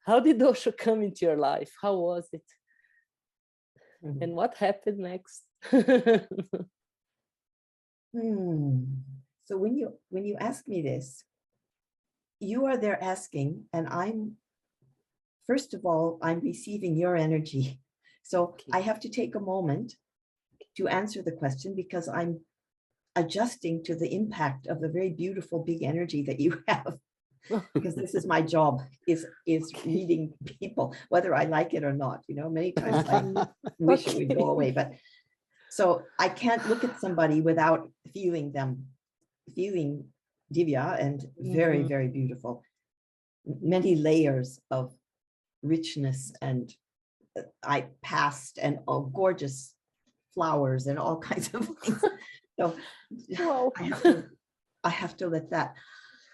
How did Osho come into your life? How was it? Mhm. And what happened next? So when you ask me this, you are there asking, and first of all, I'm receiving your energy. So Okay. I have to take a moment to answer the question because I'm adjusting to the impact of the very beautiful big energy that you have. Because this is my job, is reading people, whether I like it or not. Many times I wish it would go away, but so I can't look at somebody without feeling Divya, and very, very beautiful. Many layers of richness, and I passed, and gorgeous flowers and all kinds of things. So Wow. I have to let that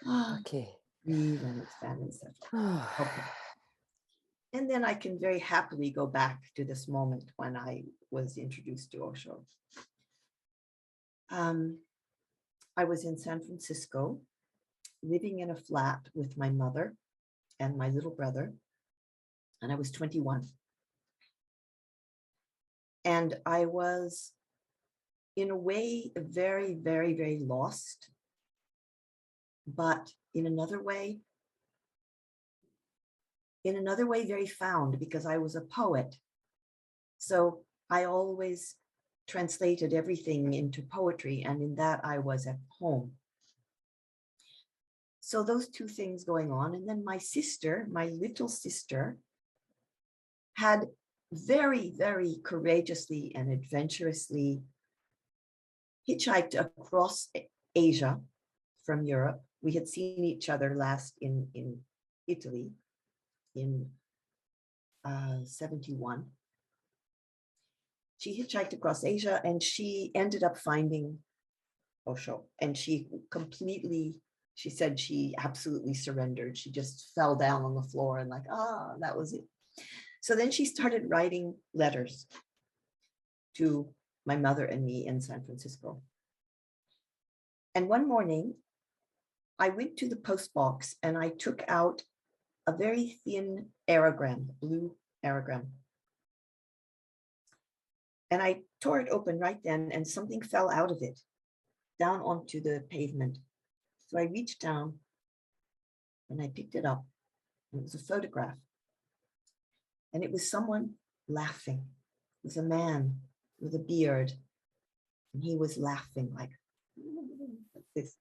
Okay. breathe and expand and settle. Okay. And then I can very happily go back to this moment when I was introduced to Osho. I was in San Francisco, living in a flat with my mother and my little brother, and I was 21. And I was, in a way, very, very, very lost. But in another way, very found, because I was a poet. So I always translated everything into poetry, and in that I was at home. So those two things going on. And then my sister, my little sister, had very, very courageously and adventurously hitchhiked across Asia from Europe. We had seen each other last in Italy in 71. She hitchhiked across Asia, and she ended up finding Osho. And she said she absolutely surrendered. She just fell down on the floor and that was it. So then she started writing letters to my mother and me in San Francisco. And one morning, I went to the post box and I took out a very thin aerogram, blue aerogram. And I tore it open right then, and something fell out of it, down onto the pavement. So I reached down and I picked it up. It was a photograph. And it was someone laughing. It was a man with a beard. And he was laughing like this.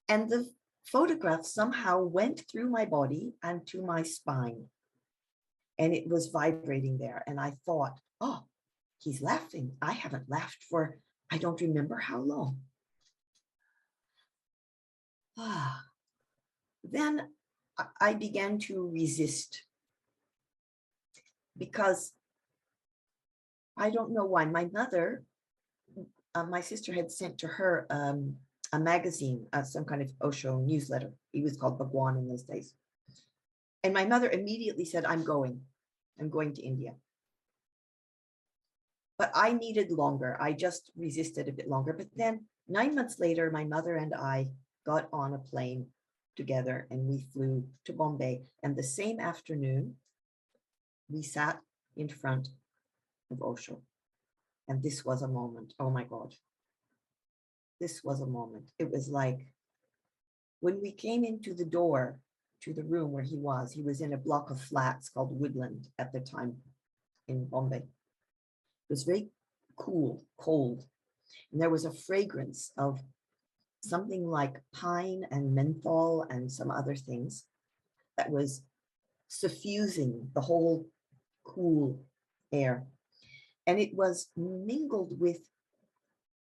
And the photograph somehow went through my body and to my spine. And it was vibrating there. And I thought, oh, he's laughing. I haven't laughed for, I don't remember how long. Then I began to resist, because I don't know why. My mother, my sister had sent to her a magazine, some kind of Osho newsletter. It was called Bhagwan in those days. And my mother immediately said, I'm going to India. But I needed longer. I just resisted a bit longer. But then 9 months later, my mother and I got on a plane together and we flew to Bombay. And the same afternoon, we sat in front of Osho. And this was a moment. Oh my God. This was a moment. It was like when we came into the door to the room where he was in a block of flats called Woodland at the time in Bombay. It was very cool, cold. And there was a fragrance of something like pine and menthol and some other things that was suffusing the whole cool air. And it was mingled with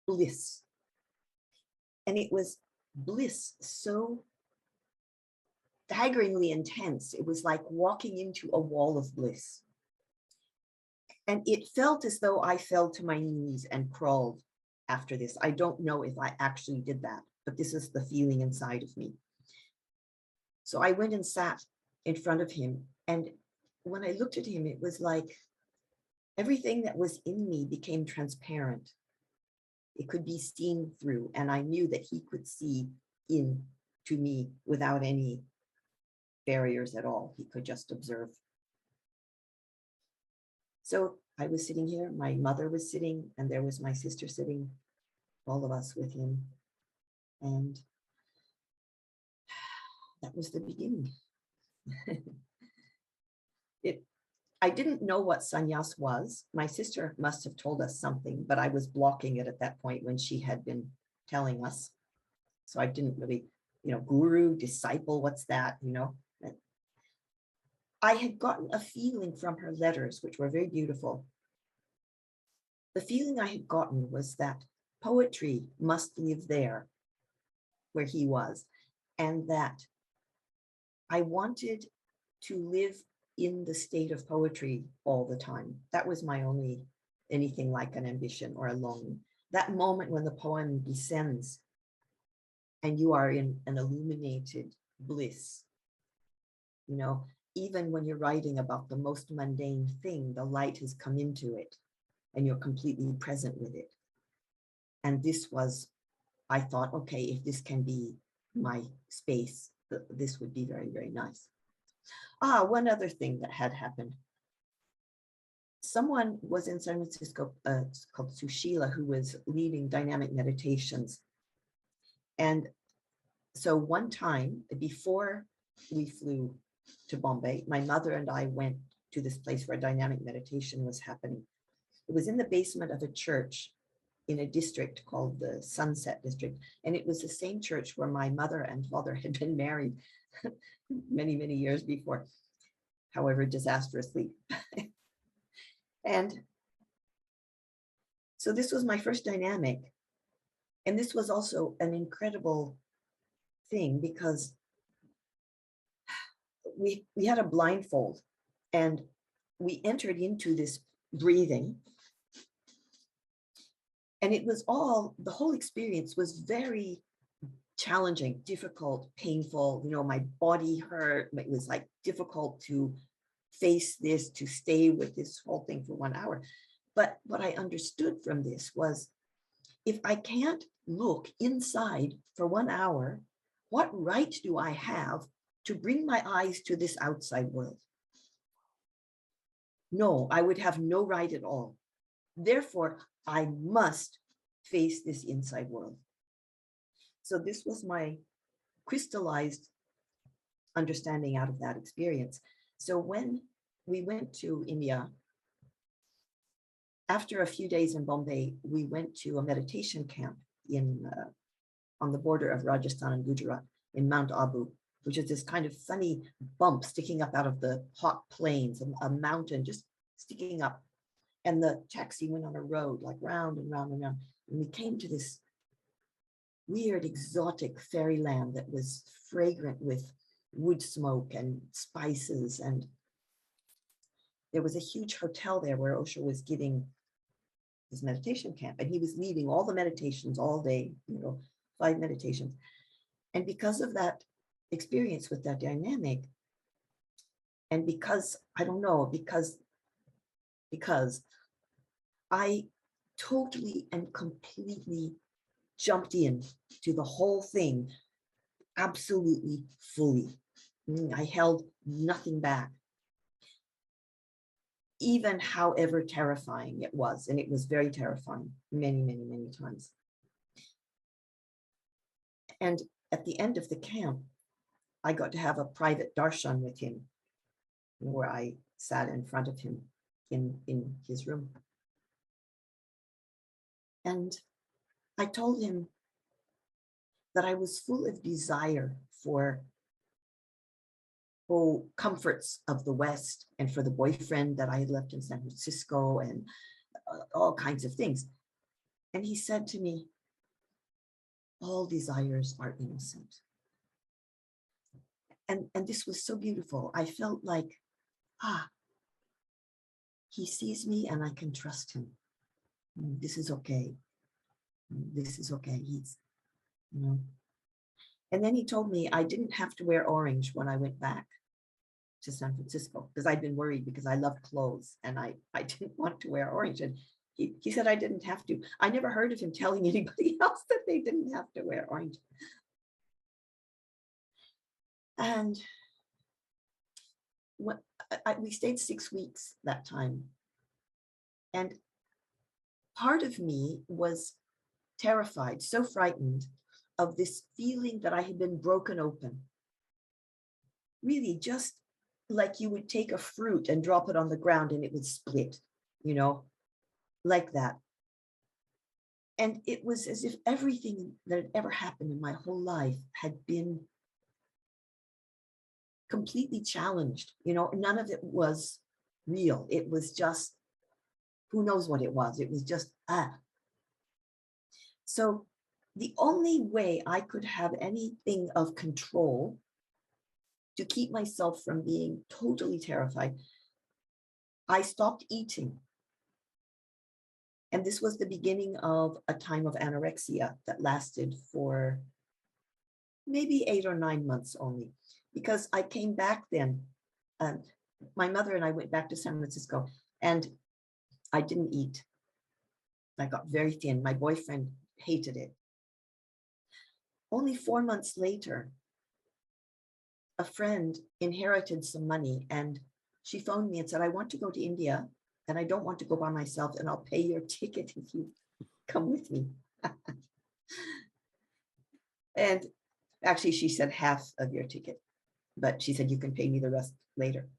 bliss. And it was bliss so staggeringly intense. It was like walking into a wall of bliss. And it felt as though I fell to my knees and crawled after this. I don't know if I actually did that, but this is the feeling inside of me. So I went and sat in front of him. And when I looked at him, it was like everything that was in me became transparent. It could be seen through, and I knew that he could see into me without any barriers at all. He could just observe. So I was sitting here, my mother was sitting, and there was my sister sitting, all of us with him. And that was the beginning. I didn't know what sannyas was. My sister must have told us something, but I was blocking it at that point when she had been telling us. So I didn't really, guru, disciple, what's that, I had gotten a feeling from her letters, which were very beautiful. The feeling I had gotten was that poetry must live there where he was, and that I wanted to live in the state of poetry all the time. That was my only anything like an ambition or a longing. That moment when the poem descends and you are in an illuminated bliss, even when you're writing about the most mundane thing, the light has come into it and you're completely present with it. And this was, I thought, okay, if this can be my space, this would be very, very nice. One other thing that had happened. Someone was in San Francisco called Sushila, who was leading dynamic meditations. And so one time before we flew to Bombay, my mother and I went to this place where dynamic meditation was happening. It was in the basement of a church in a district called the Sunset District. And it was the same church where my mother and father had been married many, many years before, however disastrously. And so this was my first dynamic. And this was also an incredible thing because we had a blindfold and we entered into this breathing. And it was the whole experience was very challenging, difficult, painful. My body hurt. It was like difficult to face this, to stay with this whole thing for 1 hour. But what I understood from this was, if I can't look inside for 1 hour, what right do I have to bring my eyes to this outside world? No, I would have no right at all. Therefore, I must face this inside world. So this was my crystallized understanding out of that experience. So when we went to India, after a few days in Bombay, we went to a meditation camp on the border of Rajasthan and Gujarat in Mount Abu, which is this kind of funny bump sticking up out of the hot plains, a mountain just sticking up. And the taxi went on a road like round and round and round. And we came to this weird, exotic fairyland that was fragrant with wood smoke and spices. And there was a huge hotel there where Osho was giving his meditation camp. And he was leading all the meditations all day, 5 meditations. And because of that experience with that dynamic, and because, I don't know, because I totally and completely jumped in to the whole thing, absolutely fully. I held nothing back, even however terrifying it was. And it was very terrifying many, many, many times. And at the end of the camp, I got to have a private darshan with him, where I sat in front of him in his room. And I told him that I was full of desire for comforts of the West and for the boyfriend that I had left in San Francisco and all kinds of things. And he said to me, all desires are innocent. And this was so beautiful. I felt like, he sees me and I can trust him. This is okay. This is okay. He's, And then he told me I didn't have to wear orange when I went back to San Francisco, because I'd been worried because I loved clothes and I didn't want to wear orange. And he said I didn't have to. I never heard of him telling anybody else that they didn't have to wear orange. And what we stayed 6 weeks that time. And part of me was terrified, so frightened of this feeling that I had been broken open. Really, just like you would take a fruit and drop it on the ground and it would split, like that. And it was as if everything that had ever happened in my whole life had been completely challenged. None of it was real. It was just, who knows what it was? It was just, So the only way I could have anything of control to keep myself from being totally terrified, I stopped eating. And this was the beginning of a time of anorexia that lasted for maybe 8 or 9 months only, because I came back then. My mother and I went back to San Francisco, and I didn't eat. I got very thin. My boyfriend hated it. Only 4 months later, a friend inherited some money, and she phoned me and said, I want to go to India, and I don't want to go by myself, and I'll pay your ticket if you come with me. And actually, she said half of your ticket, but she said you can pay me the rest later.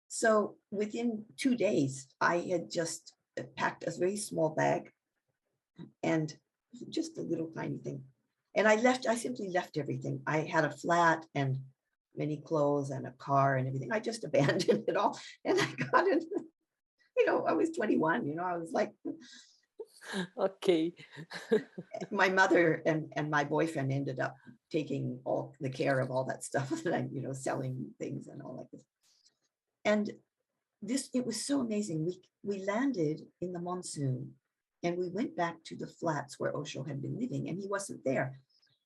So within 2 days, I had just packed a very small bag and just a little tiny thing. And I simply left everything. I had a flat and many clothes and a car and everything. I just abandoned it all. And I got in, I was 21, I was like, Okay. my mother and my boyfriend ended up taking all the care of all that stuff that I'm, selling things and all like this. And it was so amazing. We landed in the monsoon and we went back to the flats where Osho had been living, and he wasn't there.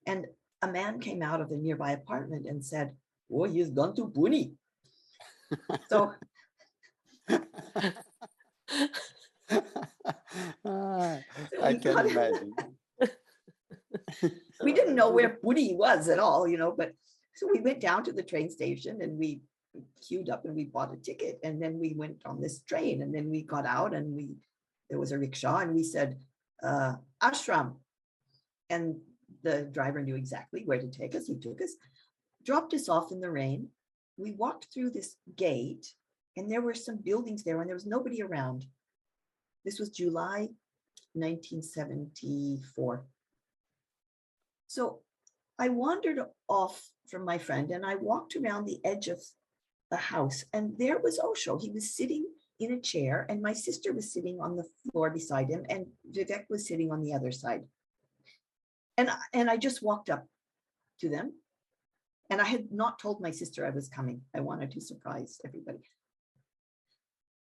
And a man came out of the nearby apartment and said, oh, he's gone to Pune. So I can imagine. We didn't know where Pune was at all, but so we went down to the train station and we queued up and we bought a ticket, and then we went on this train, and then we got out and there was a rickshaw, and we said, ashram. And the driver knew exactly where to take us. He took us, dropped us off in the rain. We walked through this gate, and there were some buildings there, and there was nobody around. This was July 1974. So I wandered off from my friend, and I walked around the edge of the house, and there was Osho. He was sitting in a chair, and my sister was sitting on the floor beside him, and Vivek was sitting on the other side. And I just walked up to them, and I had not told my sister I was coming. I wanted to surprise everybody.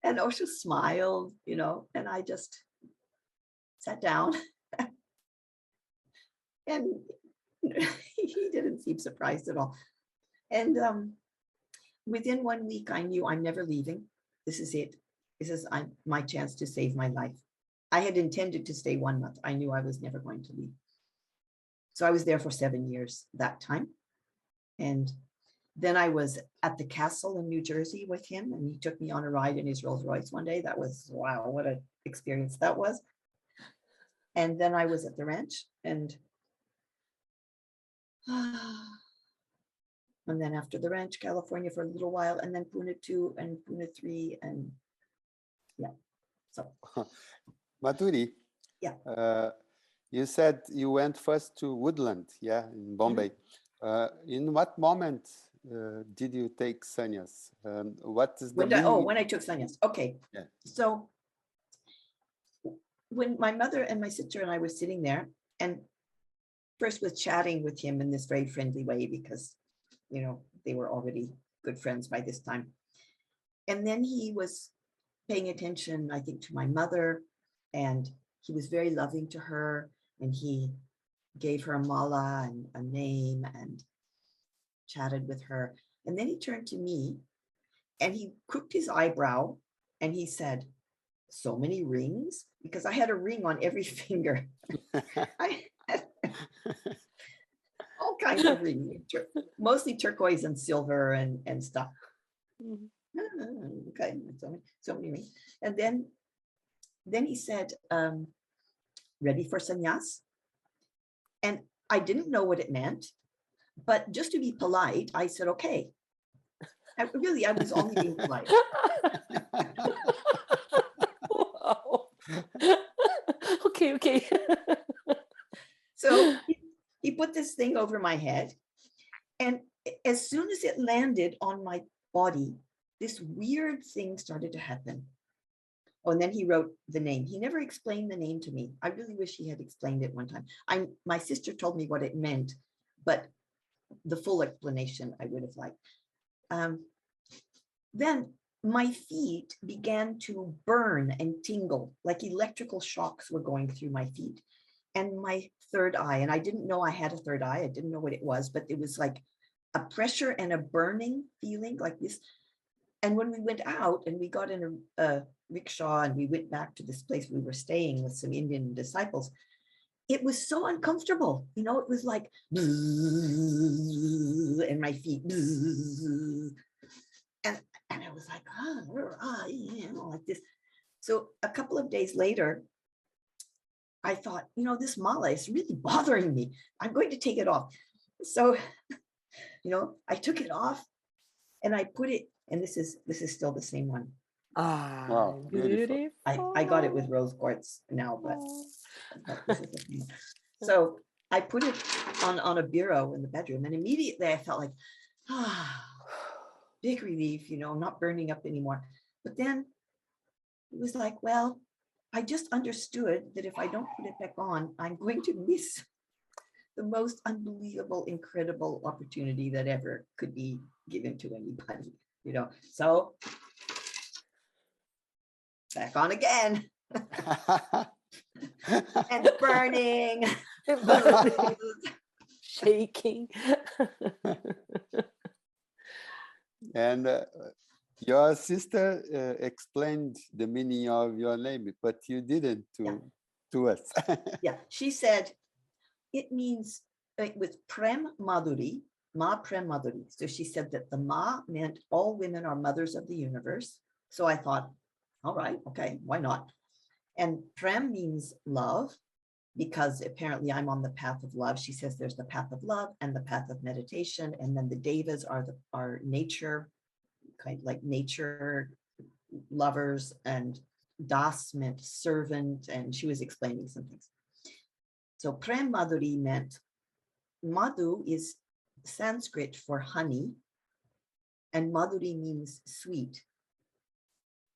And Osho smiled, and I just sat down. And he didn't seem surprised at all. And within 1 week, I knew I'm never leaving. This is it. This is my chance to save my life. I had intended to stay 1 month. I knew I was never going to leave. So I was there for 7 years that time. And then I was at the castle in New Jersey with him, and he took me on a ride in his Rolls Royce one day. That was, wow, what an experience that was. And then I was at the ranch, and then after the ranch, California for a little while, and then Pune 2 and Pune 3, and yeah. So Madhuri, yeah. You said you went first to Woodland, in Bombay. In what moment did you take sannyas? What is the meaning? When I took sannyas. Okay. Yeah. So when my mother and my sister and I were sitting there, and first was chatting with him in this very friendly way, because, they were already good friends by this time. And then he was paying attention, I think, to my mother, and he was very loving to her, and he gave her a mala and a name and chatted with her. And then he turned to me and he crooked his eyebrow and he said, so many rings? Because I had a ring on every finger. I had all kinds of rings, mostly turquoise and silver and stuff. Mhm. Okay, so many me. And then he said, ready for sannyas? And I didn't know what it meant, but just to be polite, I said, okay. I was only being polite. Wow. Okay, okay. So he put this thing over my head. And as soon as it landed on my body, this weird thing started to happen. Oh, and then he wrote the name. He never explained the name to me. I really wish he had explained it one time. My sister told me what it meant, but the full explanation I would have liked. Then my feet began to burn and tingle, like electrical shocks were going through my feet. And my third eye, and I didn't know I had a third eye. I didn't know what it was, but it was like a pressure and a burning feeling like this. And when we went out and we got in a rickshaw and we went back to this place we were staying with some Indian disciples, it was so uncomfortable. You know, it was like, and my feet, and I was like, you know, like this. So a couple of days later, I thought, you know, this mala is really bothering me. I'm going to take it off. So, you know, I took it off and I put it, and this is still the same one. Ah, Wow, beautiful. I got it with rose quartz now, but this is the same one. So I put it on a bureau in the bedroom, and immediately I felt like, big relief, you know, not burning up anymore. But then it was like, well, I just understood that if I don't put it back on, I'm going to miss the most unbelievable, incredible opportunity that ever could be given to anybody, you know. So back on again. And burning. shaking. And your sister explained the meaning of your name, but you didn't to us. Yeah, she said it means with Prem Madhuri, Ma Prem Madhuri. So she said that the Ma meant all women are mothers of the universe. So I thought, all right, okay, why not? And Prem means love, because apparently I'm on the path of love. She says there's the path of love and the path of meditation, and then the devas are nature, kind of like nature lovers, and das meant servant, and she was explaining some things. So Prem Madhuri meant, Madhu is Sanskrit for honey, and Madhuri means sweet.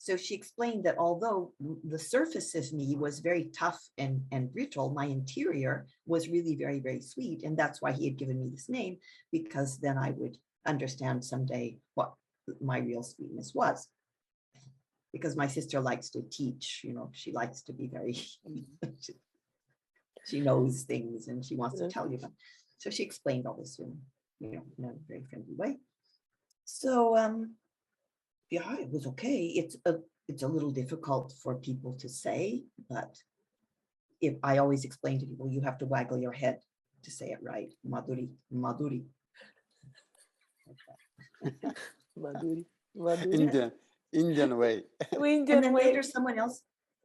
So she explained that although the surface of me was very tough and brittle, my interior was really very, very sweet. And that's why he had given me this name, because then I would understand someday what my real sweetness was. Because my sister likes to teach, you know, she likes to be very, she knows things and she wants to tell you them. So she explained all this in, you know, in a very friendly way. So yeah, it was okay. It's a little difficult for people to say, but if I always explain to people, you have to waggle your head to say it right. Madhuri, Madhuri. Madhuri. Madhuri. Indian way. And Indian then way. later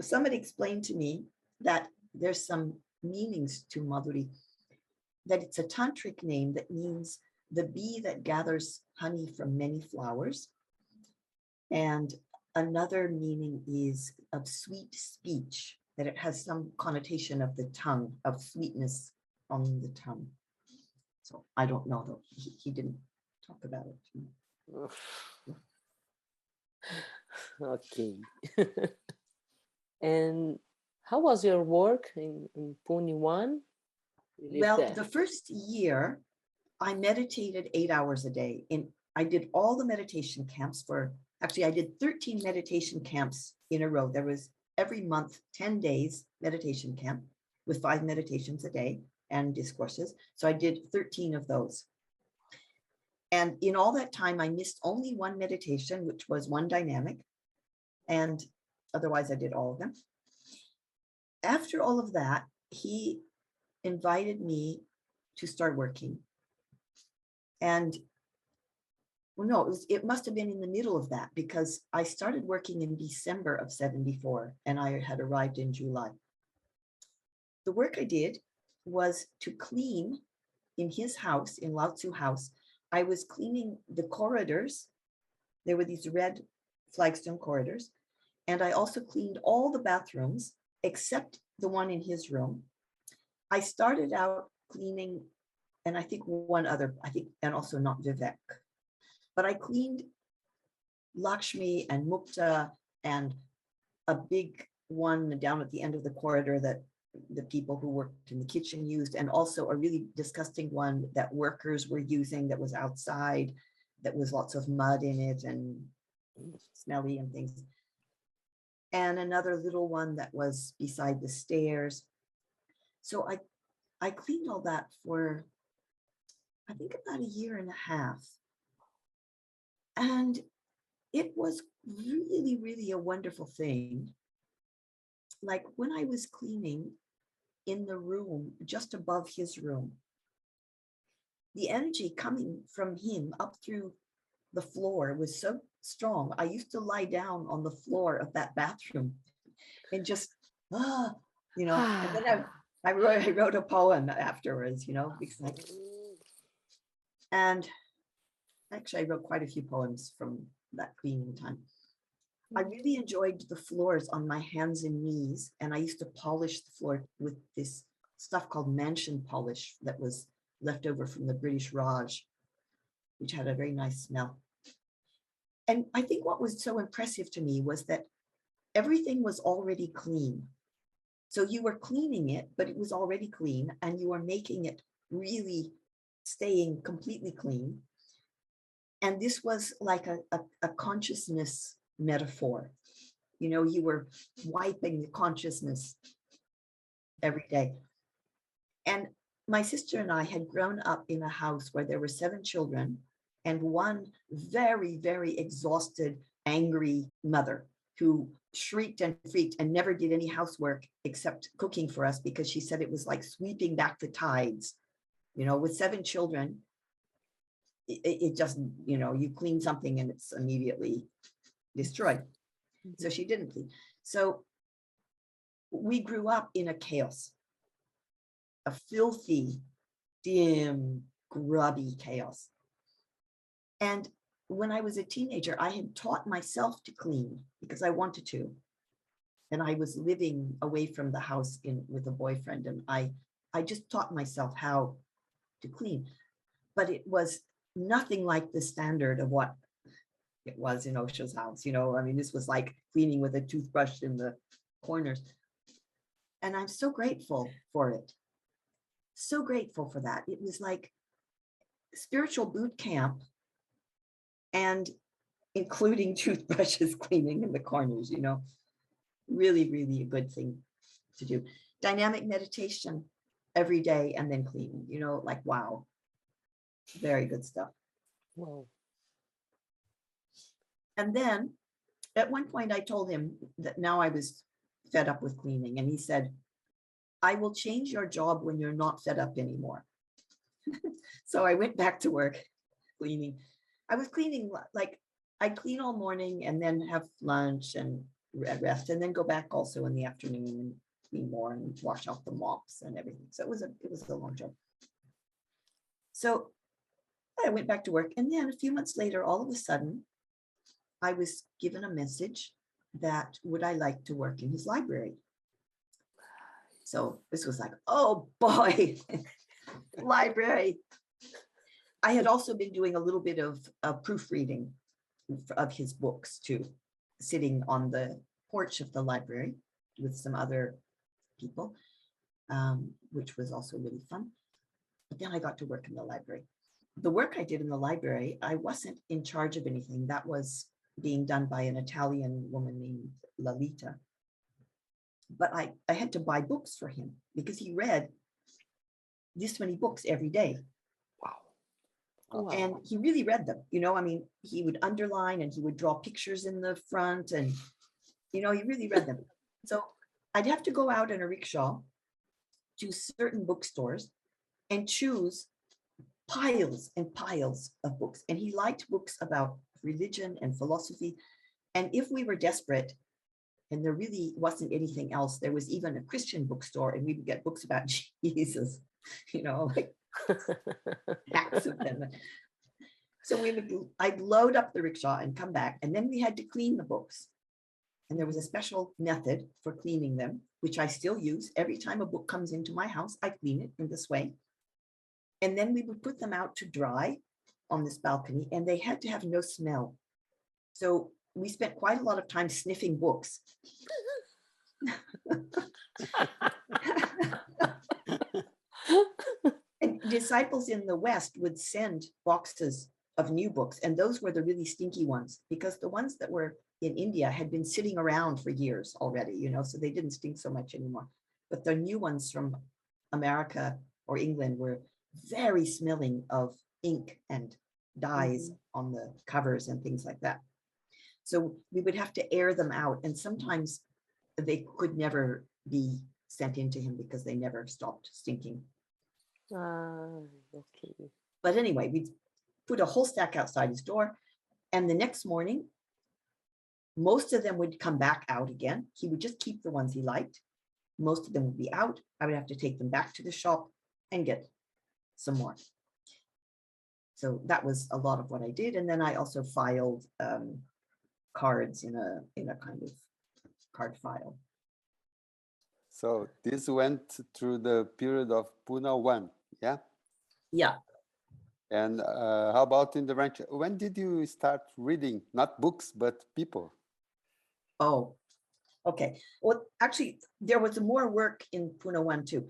somebody explained to me that there's some meanings to Madhuri, that it's a tantric name that means the bee that gathers honey from many flowers. And another meaning is of sweet speech, that it has some connotation of the tongue, of sweetness on the tongue. So I don't know, though. He didn't talk about it. Okay. And how was your work in Pune 1? Well, the first year, I meditated 8 hours a day. And I did all the meditation camps I did 13 meditation camps in a row. There was every month, 10 days meditation camp with 5 meditations a day and discourses. So I did 13 of those. And in all that time, I missed only one meditation, which was one dynamic. And otherwise, I did all of them. After all of that, he invited me to start working. And Well, no, it must have been in the middle of that because I started working in December of 74 and I had arrived in July. The work I did was to clean in his house, in Lao Tzu house. I was cleaning the corridors. There were these red flagstone corridors. And I also cleaned all the bathrooms except the one in his room. I started out cleaning, and I think one other, and also not Vivek, but I cleaned Lakshmi and Mukta and a big one down at the end of the corridor that the people who worked in the kitchen used, and also a really disgusting one that workers were using that was outside, that was lots of mud in it and smelly and things. And another little one that was beside the stairs. So I cleaned all that for, I think, about a year and a half. And it was really, really a wonderful thing. Like when I was cleaning in the room, just above his room, the energy coming from him up through the floor was so strong. I used to lie down on the floor of that bathroom and just, and then I wrote a poem afterwards, because and actually I wrote quite a few poems from that cleaning time. I really enjoyed the floors on my hands and knees, and I used to polish the floor with this stuff called mansion polish that was left over from the British Raj, which had a very nice smell. And I think what was so impressive to me was that everything was already clean. So you were cleaning it, but it was already clean, and you were making it really staying completely clean. And this was like a consciousness metaphor. You were wiping the consciousness every day. And my sister and I had grown up in a house where there were 7 children and one very, very exhausted, angry mother who shrieked and freaked and never did any housework except cooking for us because she said it was like sweeping back the tides. With 7 children, it just, you clean something and it's immediately destroyed. Mm-hmm. So she didn't clean. So we grew up in a chaos, a filthy, dim, grubby chaos. And when I was a teenager, I had taught myself to clean because I wanted to. And I was living away from the house with a boyfriend, and I just taught myself how to clean. But it was nothing like the standard of what it was in Osho's house. This was like cleaning with a toothbrush in the corners. And I'm so grateful for it. So grateful for that. It was like spiritual boot camp, and including toothbrushes cleaning in the corners, really, really a good thing to do. Dynamic meditation every day and then cleaning, like, wow, very good stuff. Wow. And then at one point I told him that now I was fed up with cleaning. And he said, I will change your job when you're not fed up anymore. So I went back to work cleaning. I was cleaning, like I'd clean all morning and then have lunch and rest, and then go back also in the afternoon and clean more and wash out the mops and everything. So it was a long job. So I went back to work, and then a few months later, all of a sudden, I was given a message that would I like to work in his library. So this was like, oh boy, library. I had also been doing a little bit of proofreading of his books too, sitting on the porch of the library with some other people, which was also really fun. But then I got to work in the library. The work I did in the library, I wasn't in charge of anything. That was being done by an Italian woman named Lalita. But I had to buy books for him because he read this many books every day. Wow. And he really read them, he would underline and he would draw pictures in the front, and, he really read them. So I'd have to go out in a rickshaw to certain bookstores and choose piles and piles of books. And he liked books about religion and philosophy. And if we were desperate and there really wasn't anything else, there was even a Christian bookstore, and we would get books about Jesus, like stacks of them. So I'd load up the rickshaw and come back, and then we had to clean the books. And there was a special method for cleaning them, which I still use. Every time a book comes into my house, I clean it in this way. And then we would put them out to dry on this balcony, and they had to have no smell. So we spent quite a lot of time sniffing books. And disciples in the West would send boxes of new books, and those were the really stinky ones, because the ones that were in India had been sitting around for years already, so they didn't stink so much anymore. But the new ones from America or England were very smelling of ink and dyes on the covers and things like that. So we would have to air them out, and sometimes they could never be sent into him because they never stopped stinking. Okay. But anyway, we'd put a whole stack outside his door, and the next morning, most of them would come back out again. He would just keep the ones he liked. Most of them would be out. I would have to take them back to the shop and get some more. So that was a lot of what I did. And then I also filed cards in a kind of card file. So this went through the period of Pune 1, yeah? Yeah. And how about in the ranch? When did you start reading, not books, but people? Oh, okay. Well, actually, there was more work in Pune 1 too.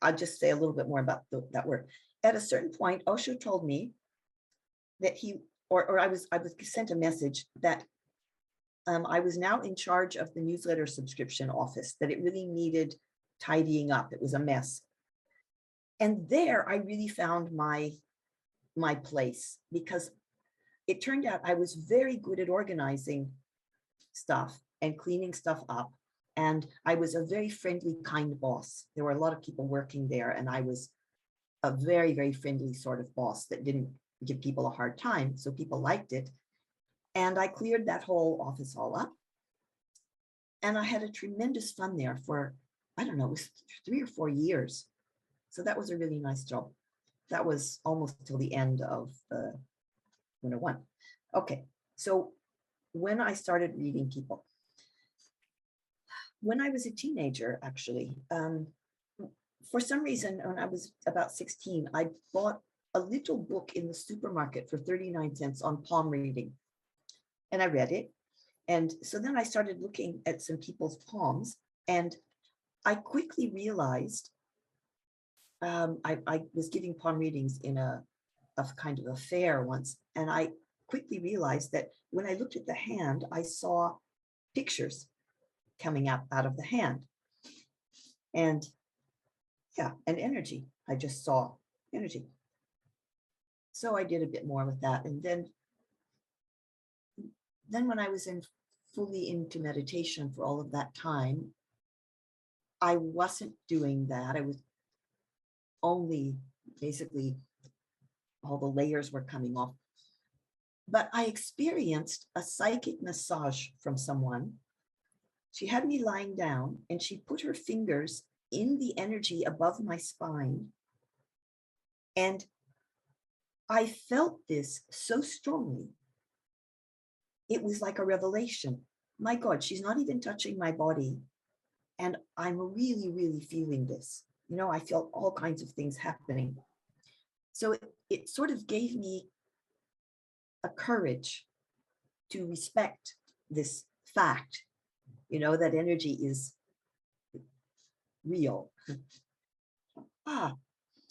I'll just say a little bit more about that work. At a certain point, Osho told me that I was sent a message that I was now in charge of the newsletter subscription office, that it really needed tidying up. It was a mess. And there I really found my place, because it turned out I was very good at organizing stuff and cleaning stuff up. And I was a very friendly, kind boss. There were a lot of people working there, and I was a very, very friendly sort of boss that didn't give people a hard time. So people liked it. And I cleared that whole office all up. And I had a tremendous fun there for, I don't know, it was 3 or 4 years. So that was a really nice job. That was almost till the end of the 101. Okay, so when I started reading people, when I was a teenager, actually, for some reason, when I was about 16, I bought a little book in the supermarket for 39 cents on palm reading. And I read it. And so then I started looking at some people's palms, and I quickly realized I was giving palm readings in a kind of a fair once. And I quickly realized that when I looked at the hand, I saw pictures coming out of the hand. And yeah, and energy. I just saw energy. So I did a bit more with that. And then when I was fully into meditation for all of that time, I wasn't doing that. I was only basically, all the layers were coming off. But I experienced a psychic massage from someone. She had me lying down, and she put her fingers in the energy above my spine. And I felt this so strongly. It was like a revelation. My God, she's not even touching my body. And I'm really, really feeling this. I felt all kinds of things happening. So it sort of gave me a courage to respect this fact, that energy is real.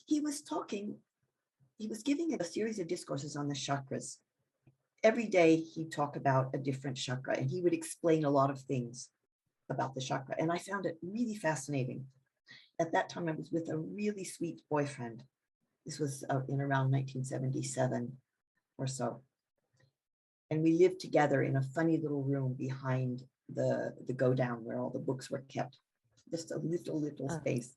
He was giving a series of discourses on the chakras. Every day he'd talk about a different chakra, and he would explain a lot of things about the chakra. And I found it really fascinating. At that time, I was with a really sweet boyfriend. This was in around 1977 or so. And we lived together in a funny little room behind the go down where all the books were kept. Just a little space.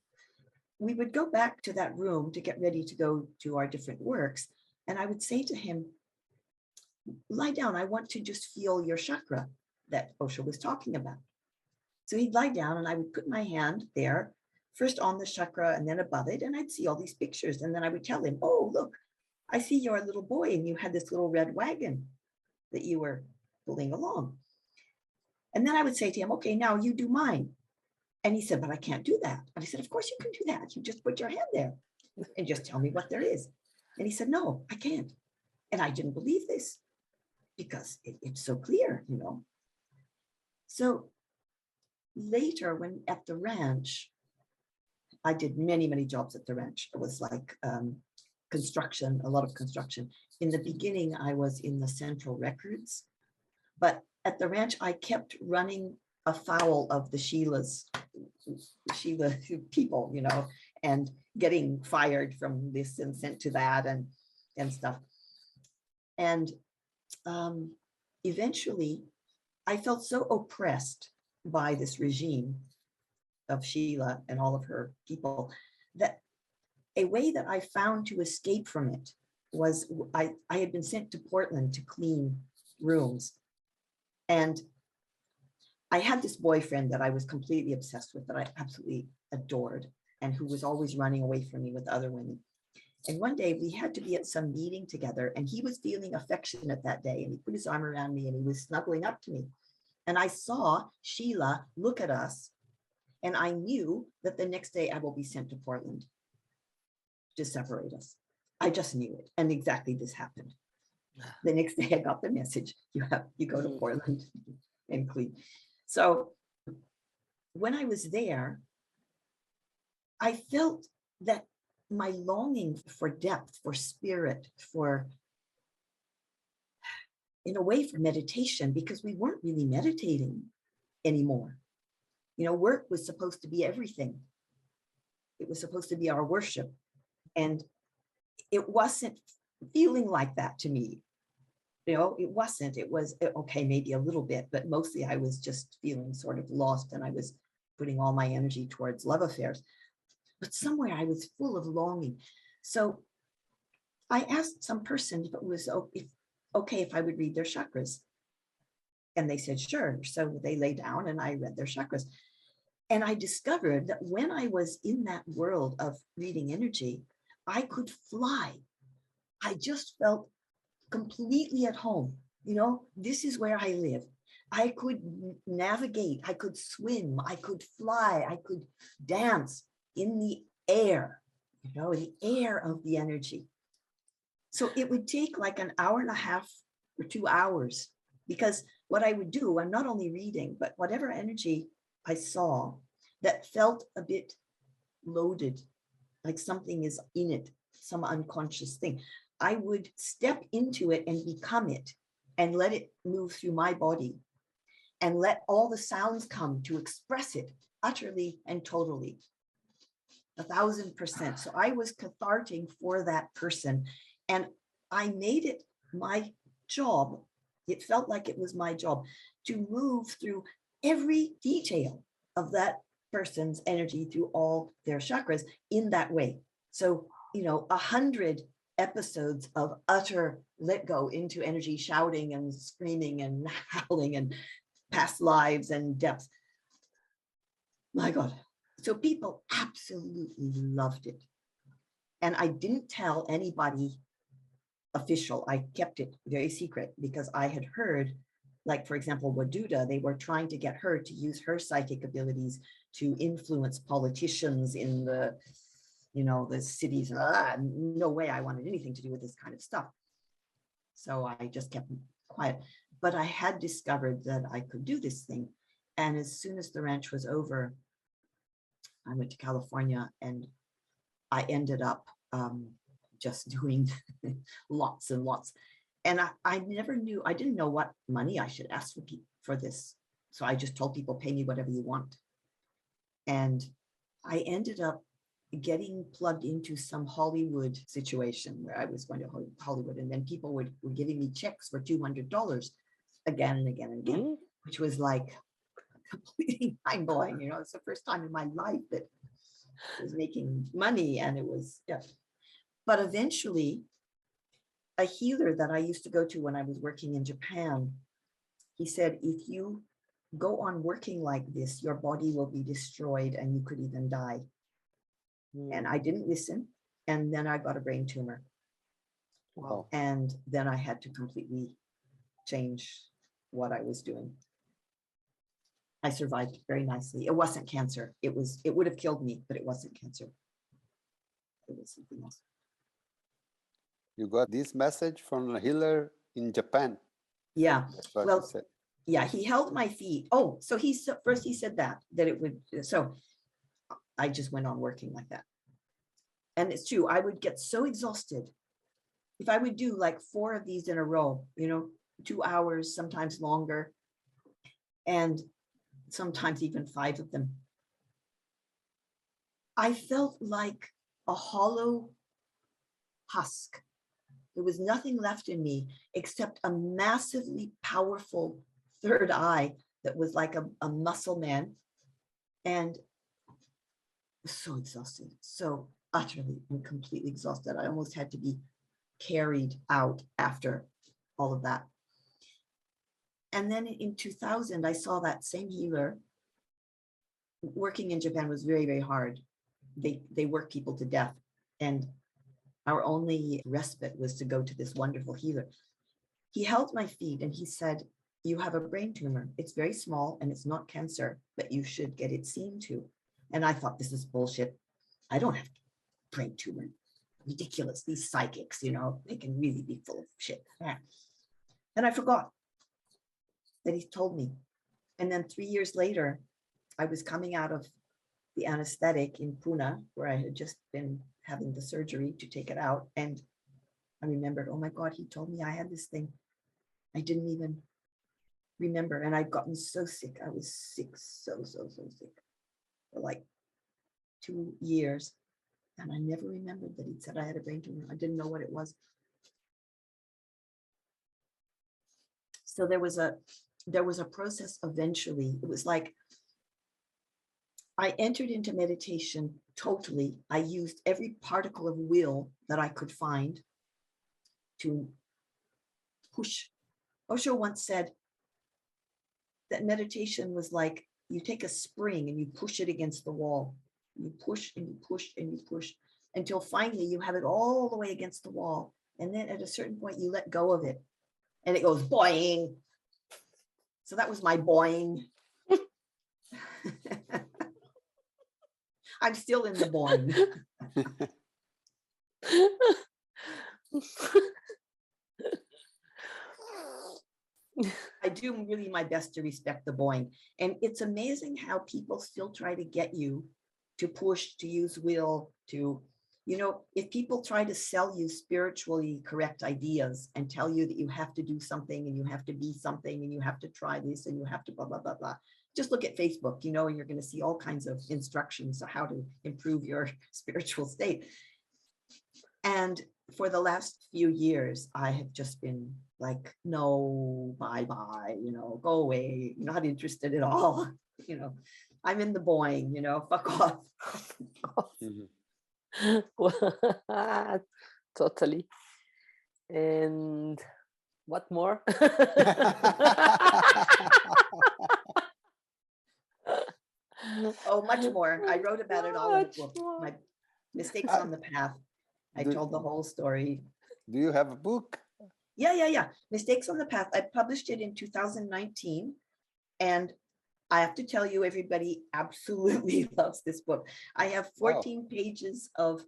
we would go back to that room to get ready to go to our different works. And I would say to him, lie down. I want to just feel your chakra that Osho was talking about. So he'd lie down and I would put my hand there, first on the chakra and then above it. And I'd see all these pictures. And then I would tell him, oh, look, I see you're a little boy and you had this little red wagon that you were pulling along. And then I would say to him, okay, now you do mine. And he said, but I can't do that. And I said, of course you can do that. You just put your hand there and just tell me what there is. And he said, no, I can't. And I didn't believe this because it's so clear, you know. So later, when at the ranch, I did many, many jobs at the ranch. It was like construction, a lot of construction. In the beginning, I was in the central records, but at the ranch, I kept running afoul of the Sheila people, you know, and getting fired from this and sent to that and stuff. And eventually, I felt so oppressed by this regime of Sheila and all of her people that a way that I found to escape from it was I had been sent to Portland to clean rooms. And I had this boyfriend that I was completely obsessed with, that I absolutely adored, and who was always running away from me with other women. And one day we had to be at some meeting together, and he was feeling affectionate that day, and he put his arm around me and he was snuggling up to me. And I saw Sheila look at us, and I knew that the next day I will be sent to Portland to separate us. I just knew it. And exactly this happened. The next day I got the message, you go to Portland and clean. So when I was there, I felt that my longing for depth, for spirit, for, in a way, for meditation, because we weren't really meditating anymore. You know, work was supposed to be everything. It was supposed to be our worship. And it wasn't feeling like that to me. You know, it wasn't. It was, okay, maybe a little bit, but mostly I was just feeling sort of lost, and I was putting all my energy towards love affairs. But somewhere I was full of longing. So I asked some person if it was okay if I would read their chakras. And they said, sure. So they lay down and I read their chakras. And I discovered that when I was in that world of reading energy, I could fly. I just felt completely at home. You know, this is where I live. I could navigate, I could swim, I could fly, I could dance in the air, you know, the air of the energy. So it would take like an hour and a half or 2 hours, because what I would do, I'm not only reading, but whatever energy I saw that felt a bit loaded, like something is in it, some unconscious thing, I would step into it and become it and let it move through my body and let all the sounds come to express it utterly and totally, 1,000%. So I was cathartic for that person, and I made it my job. It felt like it was my job to move through every detail of that person's energy through all their chakras in that way. So, you know, 100 episodes of utter let go into energy, shouting and screaming and howling and past lives and depths. My God. So people absolutely loved it. And I didn't tell anybody official. I kept it very secret because I had heard, like, for example, Waduda, they were trying to get her to use her psychic abilities to influence politicians in the, you know, the cities. No way I wanted anything to do with this kind of stuff. So I just kept quiet. But I had discovered that I could do this thing. And as soon as the ranch was over, I went to California, and I ended up just doing lots and lots. And I never knew, I didn't know what money I should ask for this. So I just told people, pay me whatever you want. And I ended up getting plugged into some Hollywood situation where I was going to Hollywood. And then people were giving me checks for $200 again and again and again, which was like completely mind blowing. You know, it's the first time in my life that was making money, and it was, yeah. But eventually, a healer that I used to go to when I was working in Japan, he said, if you go on working like this, your body will be destroyed and you could even die. And I didn't listen. And then I got a brain tumor. Wow. And then I had to completely change what I was doing. I survived very nicely. It wasn't cancer. It would have killed me, but it wasn't cancer. It was something else. You got this message from a healer in Japan. Yeah. That's what Well, you said. yeah, he held my feet. Oh, so first he said that it would, so I just went on working like that. And it's true, I would get so exhausted. If I would do like 4 of these in a row, 2 hours, sometimes longer, and sometimes even 5 of them, I felt like a hollow husk. There was nothing left in me except a massively powerful third eye that was like a muscle man. And so exhausted, so utterly and completely exhausted. I almost had to be carried out after all of that. And then in 2000, I saw that same healer. Working in Japan was very, very hard. They work people to death. And our only respite was to go to this wonderful healer. He held my feet and he said, you have a brain tumor. It's very small and it's not cancer, but you should get it seen to. And I thought, this is bullshit. I don't have brain tumor. Ridiculous. These psychics, they can really be full of shit. And I forgot that he told me. And then 3 years later, I was coming out of the anesthetic in Pune, where I had just been having the surgery to take it out. And I remembered, oh my God, he told me I had this thing. I didn't even remember. And I'd gotten so sick. I was sick, so sick for like 2 years. And I never remembered that he'd said I had a brain tumor. I didn't know what it was. So there was a process eventually. It was like I entered into meditation totally. I used every particle of will that I could find to push. Osho once said that meditation was like you take a spring and you push it against the wall. You push and you push and you push until finally you have it all the way against the wall. And then at a certain point, you let go of it and it goes boing. So that was my boing. I'm still in the boing. I do really my best to respect the boing. And it's amazing how people still try to get you to push, to use will, to, if people try to sell you spiritually correct ideas and tell you that you have to do something and you have to be something and you have to try this and you have to blah, blah, blah, blah. Just look at Facebook, and you're going to see all kinds of instructions on how to improve your spiritual state. And for the last few years, I have just been like, no, bye-bye, go away. You're not interested at all. I'm in the boing, fuck off. Totally. And what more? Oh, much more. I wrote about it all in the book. More. My mistakes on the path. I told the whole story. Do you have a book? Yeah. Mistakes on the Path. I published it in 2019. And I have to tell you, everybody absolutely loves this book. I have 14 pages of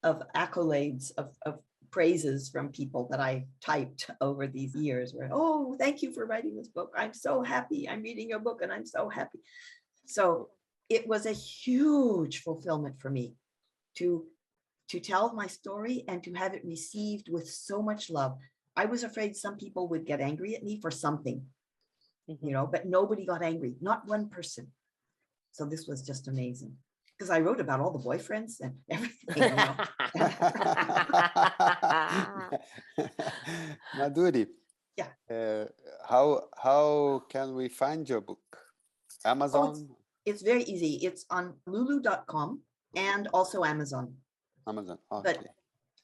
accolades, of praises from people that I typed over these years where, oh, thank you for writing this book. I'm so happy. I'm reading your book and I'm so happy. So it was a huge fulfillment for me to tell my story and to have it received with so much love. I was afraid some people would get angry at me for something, but nobody got angry, not one person. So this was just amazing because I wrote about all the boyfriends and everything. Madhuri, yeah. How can we find your book? Amazon? It's very easy. It's on lulu.com. and also Amazon. Amazon. But Okay.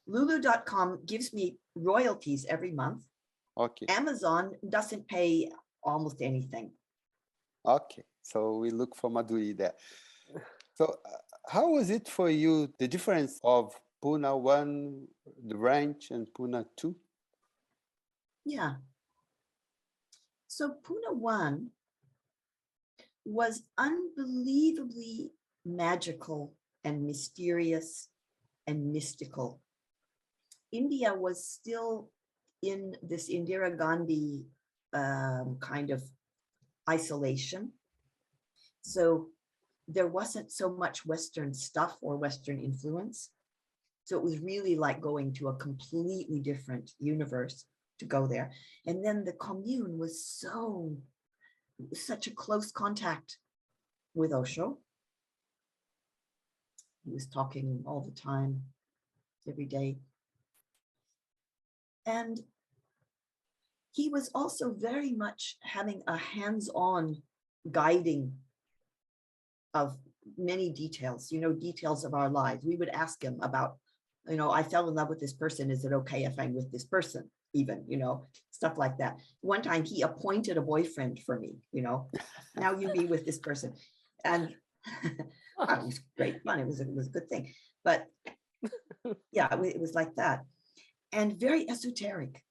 Lulu.com gives me royalties every month. Okay. Amazon doesn't pay almost anything. Okay. So we look for Madhuri there. So how was it for you, the difference of Pune 1, the ranch, and Pune 2? Yeah. So Pune 1 was unbelievably magical and mysterious and mystical. India was still in this Indira Gandhi kind of isolation. So there wasn't so much Western stuff or Western influence. So it was really like going to a completely different universe to go there. And then the commune was such a close contact with Osho. He was talking all the time, every day. And he was also very much having a hands-on guiding of many details, details of our lives. We would ask him about, I fell in love with this person. Is it okay if I'm with this person? Even, stuff like that. One time he appointed a boyfriend for me, now you be with this person. And it was great fun. It was a good thing. But yeah, it was like that. And very esoteric,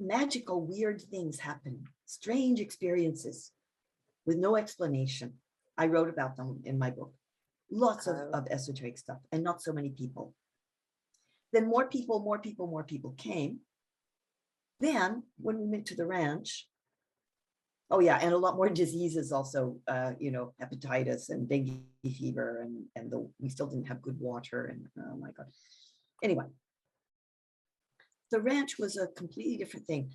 magical, weird things happen, strange experiences with no explanation. I wrote about them in my book. Lots of esoteric stuff and not so many people. Then more people came. Then when we went to the ranch, oh yeah, and a lot more diseases also, hepatitis and dengue fever, and we still didn't have good water, and oh my God. Anyway, the ranch was a completely different thing.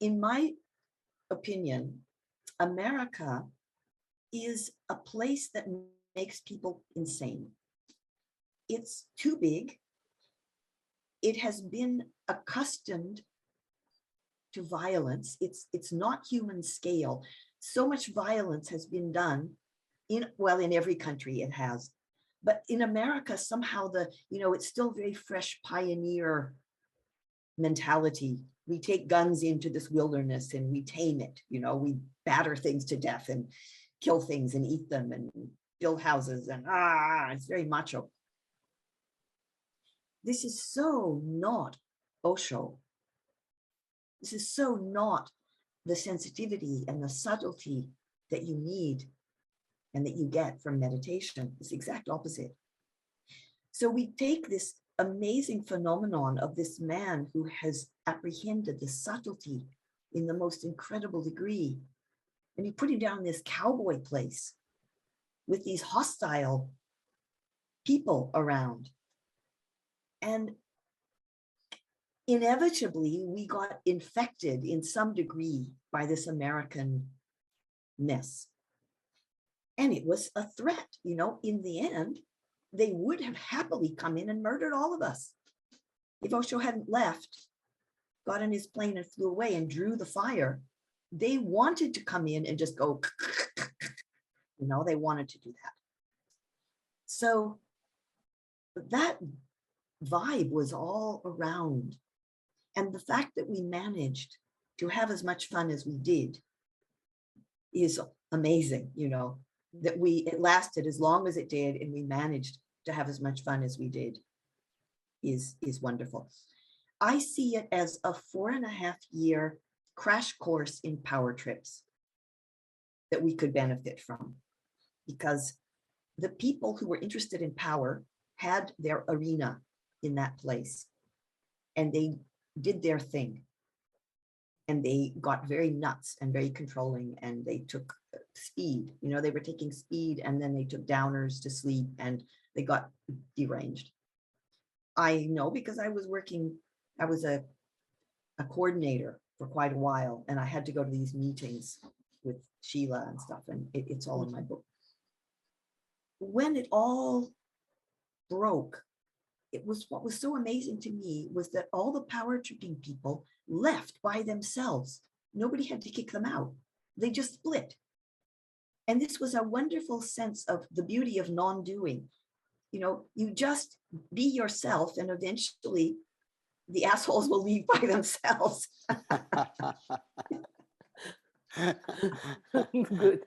In my opinion, America is a place that makes people insane. It's too big. It has been accustomed to violence. It's not human scale. So much violence has been done in every country it has. But in America, somehow it's still very fresh pioneer mentality. We take guns into this wilderness and we tame it. We batter things to death and kill things and eat them and build houses, and it's very macho. This is so not Osho. This is so not the sensitivity and the subtlety that you need and that you get from meditation. It's the exact opposite. So we take this amazing phenomenon of this man who has apprehended the subtlety in the most incredible degree, and you put him down in this cowboy place with these hostile people around. And inevitably, we got infected in some degree by this American mess. And it was a threat, in the end, they would have happily come in and murdered all of us. If Osho hadn't left, got on his plane and flew away and drew the fire, they wanted to come in and just go, they wanted to do that. So that vibe was all around. And the fact that we managed to have as much fun as we did is amazing, that it lasted as long as it did, and we managed to have as much fun as we did is wonderful. I see it as a 4.5-year crash course in power trips that we could benefit from, because the people who were interested in power had their arena in that place, and they did their thing, and they got very nuts and very controlling, and they took speed. They were taking speed, and then they took downers to sleep, and they got deranged. I know, because I was a coordinator for quite a while, and I had to go to these meetings with Sheila and stuff, and it's all in my book. When it all broke, what was so amazing to me was that all the power tripping people left by themselves. Nobody had to kick them out. They just split. And this was a wonderful sense of the beauty of non-doing. you just be yourself, and eventually the assholes will leave by themselves. Good.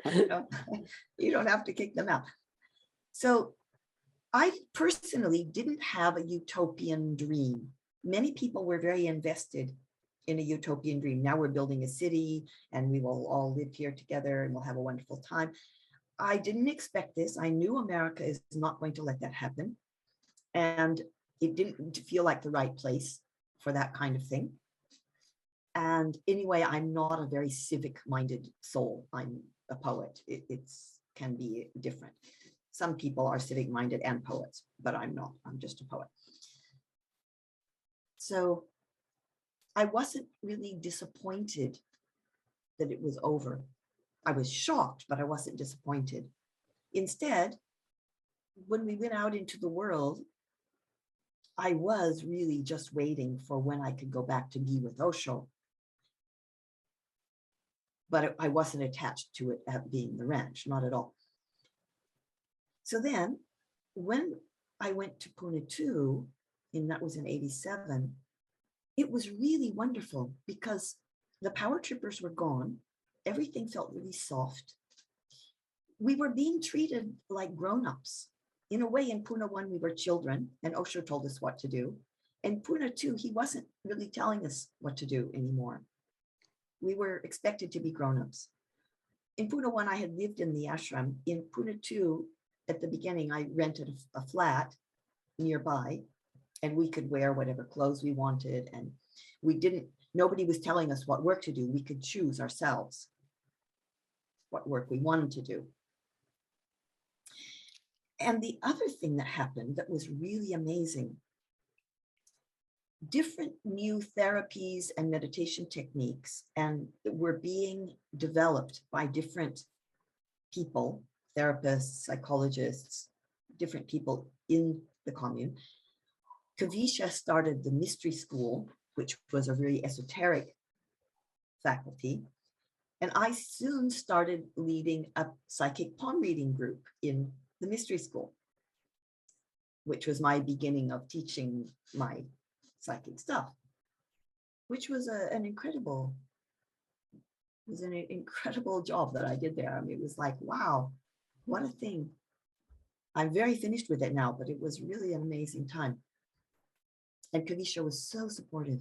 You don't have to kick them out. So I personally didn't have a utopian dream. Many people were very invested in a utopian dream. Now we're building a city and we will all live here together and we'll have a wonderful time. I didn't expect this. I knew America is not going to let that happen. And it didn't feel like the right place for that kind of thing. And anyway, I'm not a very civic-minded soul. I'm a poet. It can be different. Some people are civic-minded and poets, but I'm not. I'm just a poet. So I wasn't really disappointed that it was over. I was shocked, but I wasn't disappointed. Instead, when we went out into the world, I was really just waiting for when I could go back to be with Osho. But I wasn't attached to it at being the ranch, not at all. So then when I went to Pune 2, and that was in 87, it was really wonderful because the power trippers were gone. Everything felt really soft. We were being treated like grown-ups. In a way, in Pune 1, we were children, and Osho told us what to do. In Pune 2, he wasn't really telling us what to do anymore. We were expected to be grown-ups. In Pune 1, I had lived in the ashram. In Pune 2, at the beginning, I rented a flat nearby, and we could wear whatever clothes we wanted. And nobody was telling us what work to do. We could choose ourselves what work we wanted to do. And the other thing that happened that was really amazing, different new therapies and meditation techniques and were being developed by different people, therapists, psychologists, different people in the commune. Kavisha started the mystery school, which was a very esoteric faculty. And I soon started leading a psychic palm reading group in the mystery school, which was my beginning of teaching my psychic stuff, which was an incredible job that I did there. I mean, it was like, wow, what a thing. I'm very finished with it now, but it was really an amazing time. And Kavisha was so supportive.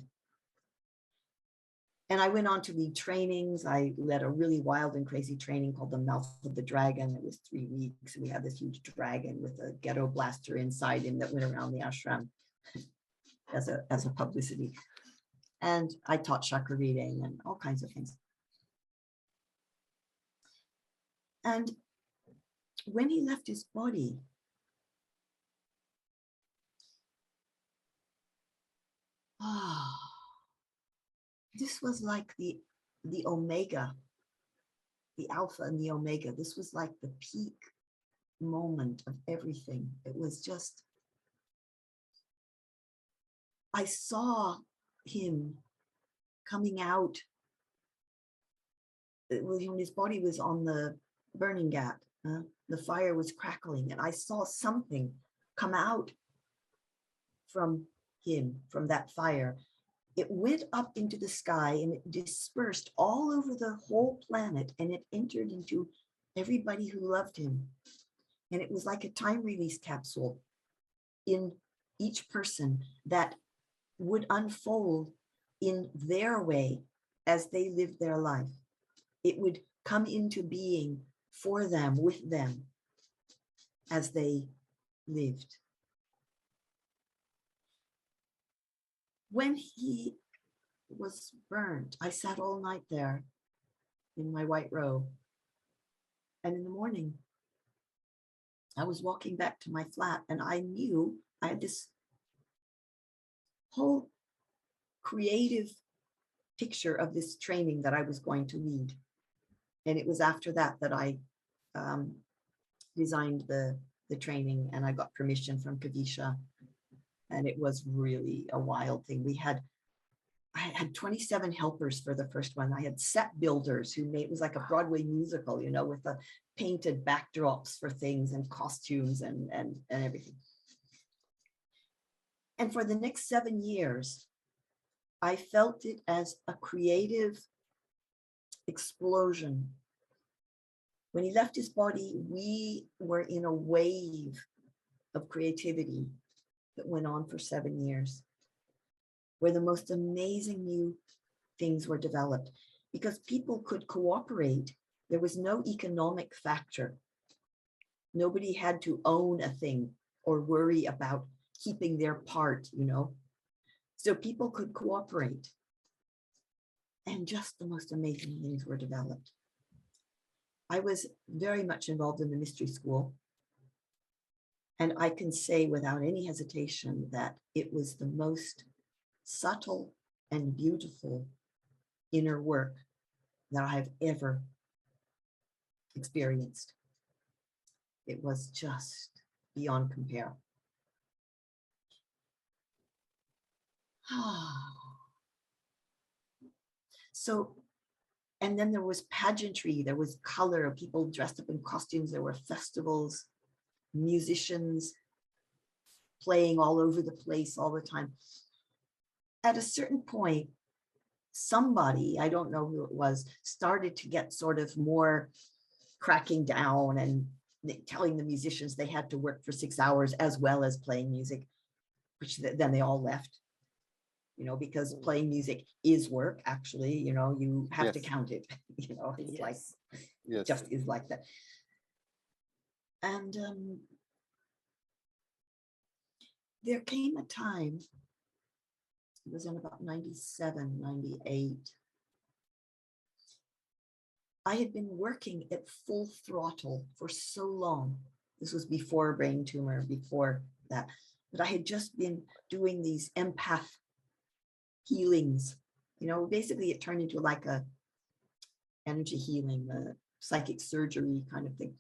And I went on to lead trainings. I led a really wild and crazy training called the Mouth of the Dragon. It was 3 weeks. And we had this huge dragon with a ghetto blaster inside him that went around the ashram as a publicity. And I taught chakra reading and all kinds of things. And when he left his body, this was like the omega, the alpha and the omega. This was like the peak moment of everything. It was just, I saw him coming out when his body was on the burning ghat. The fire was crackling, and I saw something come out from him, from that fire. It went up into the sky and it dispersed all over the whole planet, and it entered into everybody who loved him. And it was like a time release capsule in each person that would unfold in their way as they lived their life. It would come into being for them, with them, as they lived. When he was burned, I sat all night there in my white robe. And in the morning, I was walking back to my flat, and I knew I had this whole creative picture of this training that I was going to lead. And it was after that that I designed the training, and I got permission from Kavisha. And it was really a wild thing. I had 27 helpers for the first one. I had set builders who made, it was like a Broadway musical, with the painted backdrops for things and costumes and everything. And for the next 7 years, I felt it as a creative explosion. When he left his body, we were in a wave of creativity that went on for 7 years, where the most amazing new things were developed because people could cooperate. There was no economic factor. Nobody had to own a thing or worry about keeping their part, you know. So people could cooperate. And just the most amazing things were developed. I was very much involved in the mystery school. And I can say without any hesitation that it was the most subtle and beautiful inner work that I've ever experienced. It was just beyond compare. So, and then there was pageantry, there was color, people dressed up in costumes, there were festivals, musicians playing all over the place all the time. At a certain point, somebody, I don't know who it was, started to get sort of more cracking down and telling the musicians they had to work for 6 hours as well as playing music, which then they all left, you know, because playing music is work, actually, you know, you have to count it, you know, it's like, it just is like that. And there came a time, it was in about 97, 98. I had been working at full throttle for so long. This was before a brain tumor, before that. But I had just been doing these empath healings. You know, basically it turned into like a energy healing, a psychic surgery kind of thing.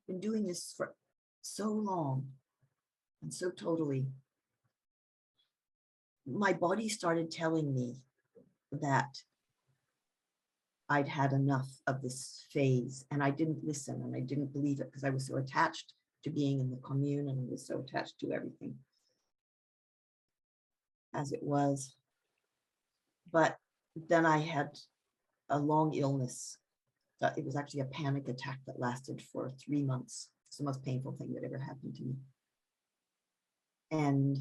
Been doing this for so long and so totally. My body started telling me that I'd had enough of this phase, and I didn't listen and I didn't believe it because I was so attached to being in the commune and I was so attached to everything as it was. But then I had a long illness. It was actually a panic attack that lasted for 3 months. It's the most painful thing that ever happened to me. And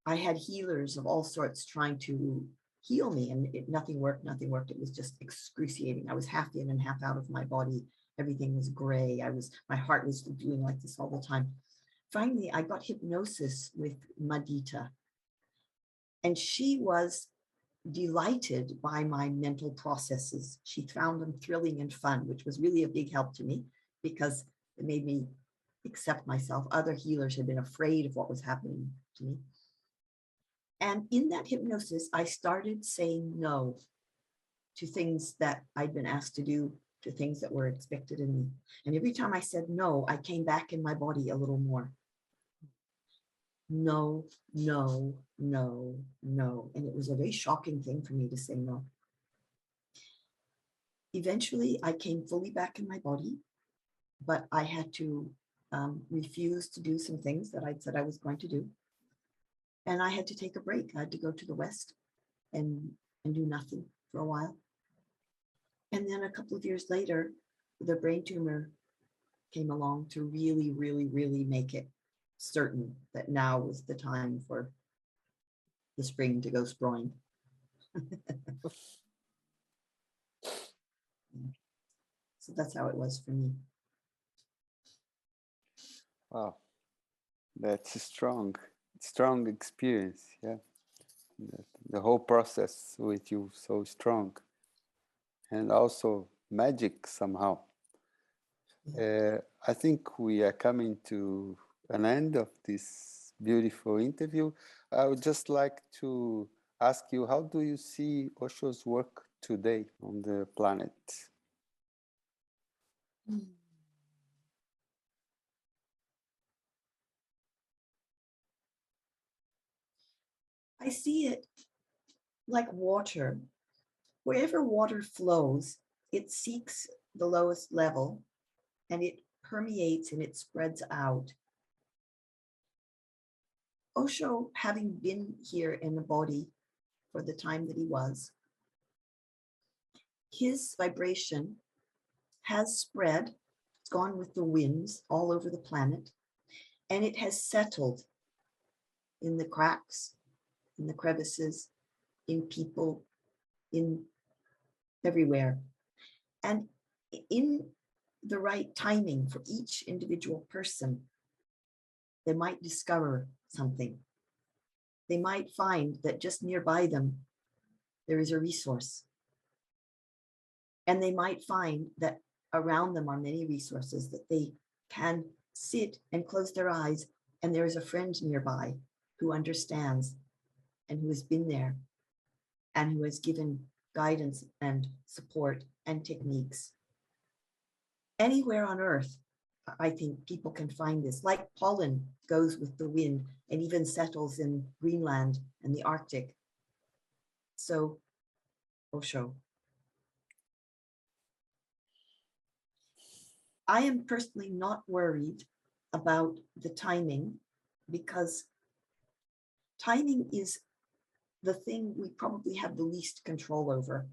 I had healers of all sorts trying to heal me, and nothing worked, nothing worked. It was just excruciating. I was half in and half out of my body. Everything was gray. My heart was doing like this all the time. Finally, I got hypnosis with Madita, and she was delighted by my mental processes. She found them thrilling and fun, which was really a big help to me because it made me accept myself. Other healers had been afraid of what was happening to me. And in that hypnosis, I started saying no to things that I'd been asked to do, to things that were expected in me. And every time I said no, I came back in my body a little more. No, no, no, no. And it was a very shocking thing for me to say no. Eventually, I came fully back in my body, but I had to refuse to do some things that I'd said I was going to do. And I had to take a break. I had to go to the West and do nothing for a while. And then a couple of years later, the brain tumor came along to really, really, really make it certain that now was the time for the spring to go sproing. So that's how it was for me. Wow, that's a strong experience. Yeah, the whole process with you so strong, and also magic somehow. I think we are coming to an end of this beautiful interview. I would just like to ask you, how do you see Osho's work today on the planet? I see it like water. Wherever water flows, it seeks the lowest level and it permeates and it spreads out. Osho, having been here in the body for the time that he was, his vibration has spread, it's gone with the winds all over the planet, and it has settled in the cracks, in the crevices, in people, in everywhere. And in the right timing for each individual person, they might discover something. They might find that just nearby them, there is a resource. And they might find that around them are many resources that they can sit and close their eyes, and there is a friend nearby who understands and who has been there and who has given guidance and support and techniques. Anywhere on earth, I think people can find this, like pollen goes with the wind and even settles in Greenland and the Arctic. So, Osho. I am personally not worried about the timing, because timing is the thing we probably have the least control over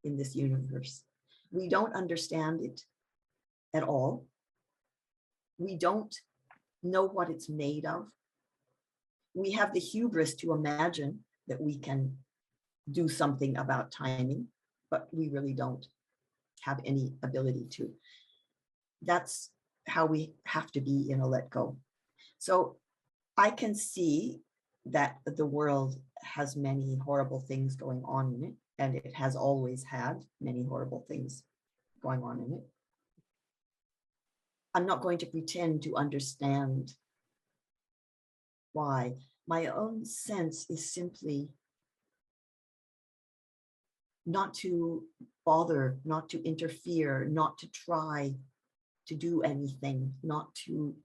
in this universe. We don't understand it at all. We don't know what it's made of. We have the hubris to imagine that we can do something about timing, but we really don't have any ability to. That's how we have to be in a let go. So I can see that the world has many horrible things going on in it, and it has always had many horrible things going on in it. I'm not going to pretend to understand why. My own sense is simply not to bother, not to interfere, not to try to do anything, not to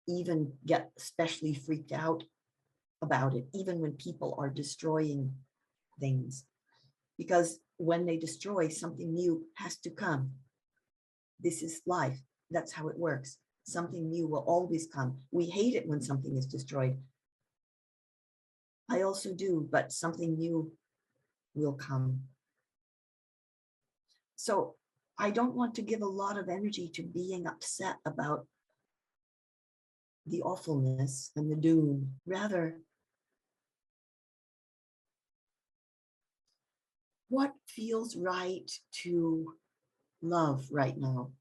even get especially freaked out about it, even when people are destroying things. Because when they destroy, something new has to come. This is life. That's how it works. Something new will always come. We hate it when something is destroyed. I also do, but something new will come. So I don't want to give a lot of energy to being upset about the awfulness and the doom. Rather, what feels right to love right now?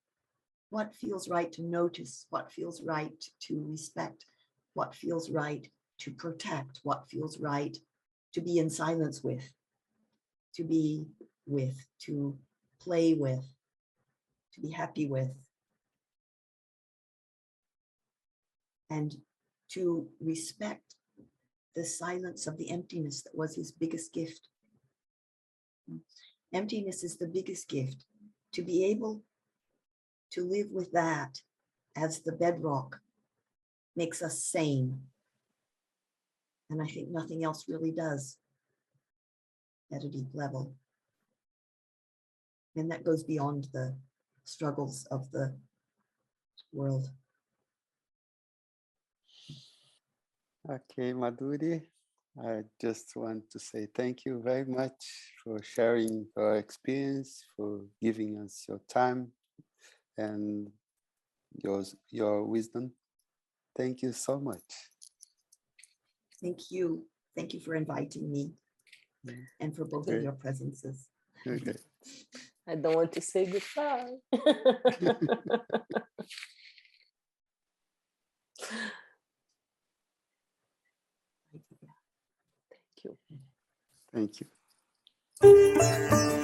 What feels right to notice? What feels right to respect? What feels right to protect? What feels right to be in silence with, to be with, to play with, to be happy with, and to respect the silence of the emptiness that was his biggest gift. Emptiness is the biggest gift. To be able to live with that as the bedrock makes us sane. And I think nothing else really does at a deep level. And that goes beyond the struggles of the world. Okay, Madhuri, I just want to say thank you very much for sharing your experience, for giving us your time and your wisdom. Thank you so much. Thank you. Thank you for inviting me and for both of your presences. Okay. I don't want to say goodbye. Thank you. Thank you.